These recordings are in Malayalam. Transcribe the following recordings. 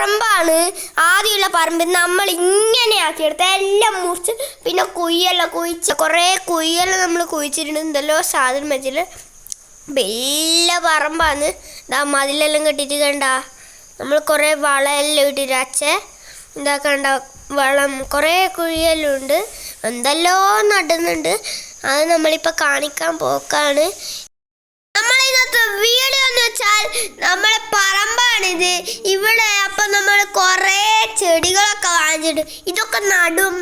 പറമ്പാണ്. ആദ്യമുള്ള പറമ്പ് നമ്മൾ ഇങ്ങനെ ആക്കിയെടുത്ത് എല്ലാം മുറിച്ച് പിന്നെ കുയ്യെല്ലാം കുഴിച്ച് കുറേ കുയ്യെല്ലാം നമ്മൾ കുഴിച്ചിട്ടുണ്ട്. എന്തെല്ലോ സാധനം വെച്ചിട്ട് വലിയ പറമ്പാണ്. മതിലെല്ലാം കെട്ടിയിട്ട് കണ്ട നമ്മൾ കുറേ വളമെല്ലാം ഇട്ടിട്ട് ഇതാക്കണ്ട വളം കുറേ കുഴിയെല്ലാം ഉണ്ട്. എന്തെല്ലോ നടുന്നുണ്ട്. അത് നമ്മളിപ്പോൾ കാണിക്കാൻ പോക്കാണ്. നമ്മളിന്നത്തെ വീഡിയോ എന്ന് വെച്ചാൽ നമ്മളെ പറമ്പാണിത്. ഇവിടെ അപ്പം നമ്മൾ കുറേ ചെടികളൊക്കെ വാങ്ങിച്ചിട്ട് ഇതൊക്കെ നടും.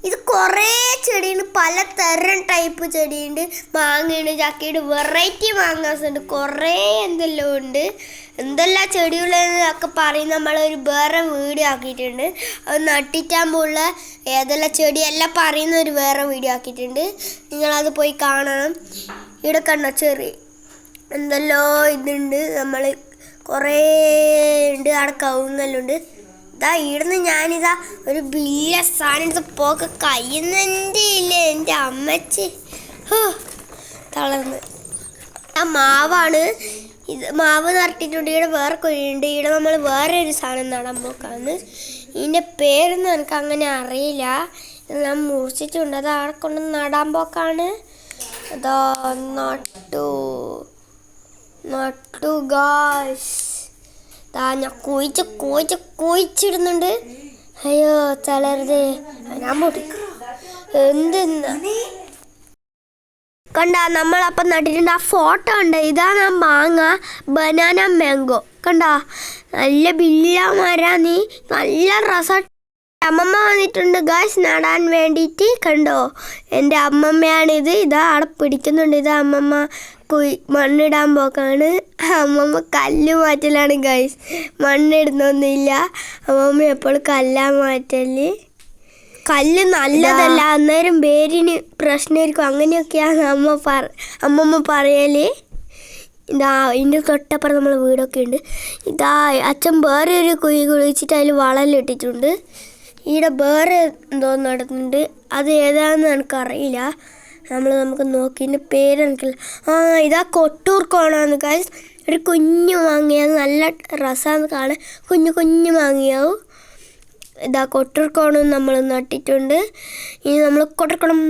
ഇത് കുറേ ചെടിയുണ്ട്, പലതരം ടൈപ്പ് ചെടിയുണ്ട്. മാങ്ങയുണ്ട്, ചക്കയുണ്ട്, വെറൈറ്റി മാങ്ങാസ് ഉണ്ട്, കുറേ എന്തെല്ലാം ഉണ്ട്. എന്തെല്ലാം ചെടികളെന്നൊക്കെ പറയും. നമ്മളൊരു വേറെ വീഡിയോ ആക്കിയിട്ടുണ്ട്. അത് നട്ടിട്ടാകുമ്പോഴുള്ള ഏതെല്ലാം ചെടിയെല്ലാം പറയുന്ന ഒരു വേറെ വീഡിയോ ആക്കിയിട്ടുണ്ട്. നിങ്ങളത് പോയി കാണണം. ഇവിടെ കണ്ടോ ചെറിയ എന്തെല്ലോ ഇതുണ്ട്. നമ്മൾ കുറേ ഉണ്ട്. അവിടെ കവുങ്ങെല്ലാം ഉണ്ട്. ഇവിടുന്ന് ഞാനിതാ ഒരു വലിയ സാധനം എടുത്ത് പോക്ക് കഴിയുന്നതിൻ്റെ ഇല്ലേ എൻ്റെ അമ്മച്ചി തളർന്ന്. ആ മാവാണ് ഇത്. മാവ് നട്ടിട്ടുണ്ട്. ഇവിടെ വേറെ കുഴിയുണ്ട്. ഇവിടെ നമ്മൾ വേറെ ഒരു സാധനം നടാൻ പോക്കാണ്. ഇതിൻ്റെ പേരൊന്നും എനിക്ക് അങ്ങനെ അറിയില്ല. ഞാൻ മുറിച്ചിട്ടുണ്ട്. അത് അവിടെ കൊണ്ട് നടാൻ പോക്കാണ്. അതാ നട്ടു ഗായ്സ്. ഞാൻ കുഴിച്ചിടുന്നുണ്ട്. അയ്യോ തളരുത്. ഞാൻ പൊട്ടിക്കും. എന്തെന്നാ കണ്ട നമ്മളപ്പം നട്ടിട്ടുണ്ട്. ആ ഫോട്ടോ ഉണ്ട്. ഇതാണ് ആ മാങ്ങ, ബനാന മാംഗോ. കണ്ട നല്ല ബില്ല മരാന്ന്. നല്ല രസം. അമ്മമ്മ വന്നിട്ടുണ്ട് ഗായ്സ് നടാൻ വേണ്ടിയിട്ട്. കണ്ടോ എൻ്റെ അമ്മമ്മയാണിത്. ഇതാ അവിടെ പിടിക്കുന്നുണ്ട്. ഇതാ അമ്മമ്മ മണ്ണിടാൻ പോക്കാണ്. അമ്മമ്മ കല്ല് മാറ്റലാണ് ഗായ്സ്. മണ്ണിടുന്നൊന്നുമില്ല. അമ്മമ്മ എപ്പോഴും കല്ലാ മാറ്റല്. കല്ല് നല്ലതല്ല, അന്നേരം വേരിന് പ്രശ്നമായിരിക്കും. അങ്ങനെയൊക്കെയാണ് അമ്മമ്മ പറയല്. ഇതാ ഇതിൻ്റെ തൊട്ടപ്പുറം നമ്മളെ വീടൊക്കെ ഉണ്ട്. ഇതാ അച്ഛൻ വേറെ ഒരു കുഴി കുഴിച്ചിട്ട് അതിൽ വളമെല്ലാം ഇട്ടിട്ടുണ്ട്. ഇവിടെ വേറെ എന്തോ നടക്കുന്നുണ്ട്. അത് ഏതാണെന്ന് എനിക്കറിയില്ല. നമുക്ക് നോക്കി ഇതിൻ്റെ പേരെനിക്കില്ല. ഇതാ കൊട്ടൂർ കോണാന്ന് ഗൈസ്. ഒരു കുഞ്ഞു മാങ്ങയാണ്. നല്ല രസമാണെന്ന് കാണാൻ. കുഞ്ഞു മാങ്ങയാവും. ഇതാ കൊട്ടൂർ കോണും നമ്മൾ നട്ടിട്ടുണ്ട്. ഇനി നമ്മൾ കൊട്ടർക്കോണം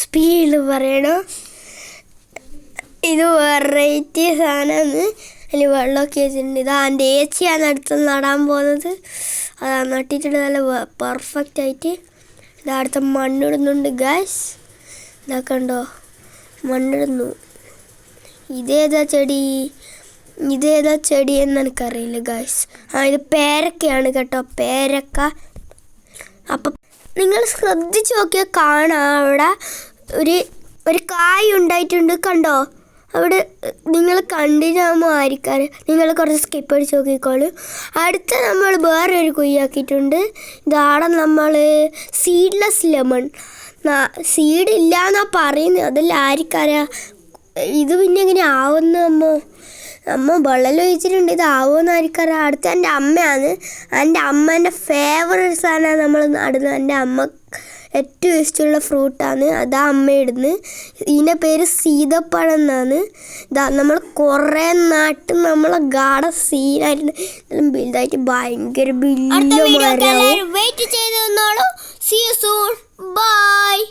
സ്പീഡിൽ പറയണം. ഇത് വെറൈറ്റി സാധനമാണ്. അതിൽ വെള്ളമൊക്കെ വെച്ചിട്ടുണ്ട്. ഇതാ എൻ്റെ ഏച്ചിയാണ് അടുത്ത് നടാൻ പോകുന്നത്. അതാ നട്ടിട്ടുണ്ട് നല്ല പെർഫെക്റ്റ് ആയിട്ട്. ഇതാ അടുത്ത മണ്ണിടുന്നുണ്ട് ഗായ്സ്. ഇതൊക്കെ ഉണ്ടോ മണ്ണിടുന്നു. ഇതേതാ ചെടി എന്ന് എനിക്കറിയില്ല ഗായ്സ്. ഇത് പേരക്കയാണ് കേട്ടോ, പേരക്ക. അപ്പം നിങ്ങൾ ശ്രദ്ധിച്ച് നോക്കിയാൽ കാണാം അവിടെ ഒരു കായ് ഉണ്ടായിട്ടുണ്ട്. കണ്ടോ അവിടെ നിങ്ങൾ കണ്ടിട്ടാകുമ്പോൾ ആയിരിക്കാറ്. നിങ്ങൾ കുറച്ച് സ്കിപ്പ് അടിച്ച് നോക്കിക്കോളൂ. അടുത്ത നമ്മൾ വേറൊരു കുയ്യാക്കിയിട്ടുണ്ട്. ഇതാടെ നമ്മൾ സീഡ്ലെസ് ലെമൺ. സീഡ് ഇല്ല എന്നാണ് പറയുന്നത്. അതെല്ലാം ആയിരിക്കാരാ. ഇത് പിന്നെ എങ്ങനെ ആവുന്നു? അമ്മ വെള്ളം ഒഴിച്ചിട്ടുണ്ട്. ഇതാവുമെന്ന് ആയിരിക്കാരാ. അടുത്ത എൻ്റെ അമ്മയാണ്. എൻ്റെ അമ്മേൻ്റെ ഫേവറേറ്റ് സാധനമാണ് നമ്മൾ നടുന്നത്. എൻ്റെ അമ്മ ഏറ്റവും ഇഷ്ടമുള്ള ഫ്രൂട്ടാണ്. അതാ അമ്മ ഇടുന്നത്. ഇതിൻ്റെ പേര് സീതപ്പഴം എന്നാണ്. ഇതാ നമ്മൾ കുറേ നട്ട് നമ്മളെ ഗാർഡൻ സീനായിട്ട് വലുതായിട്ട് ഭയങ്കര വെയിറ്റ് ചെയ്ത് നിന്നോളൂ. See you soon. Bye.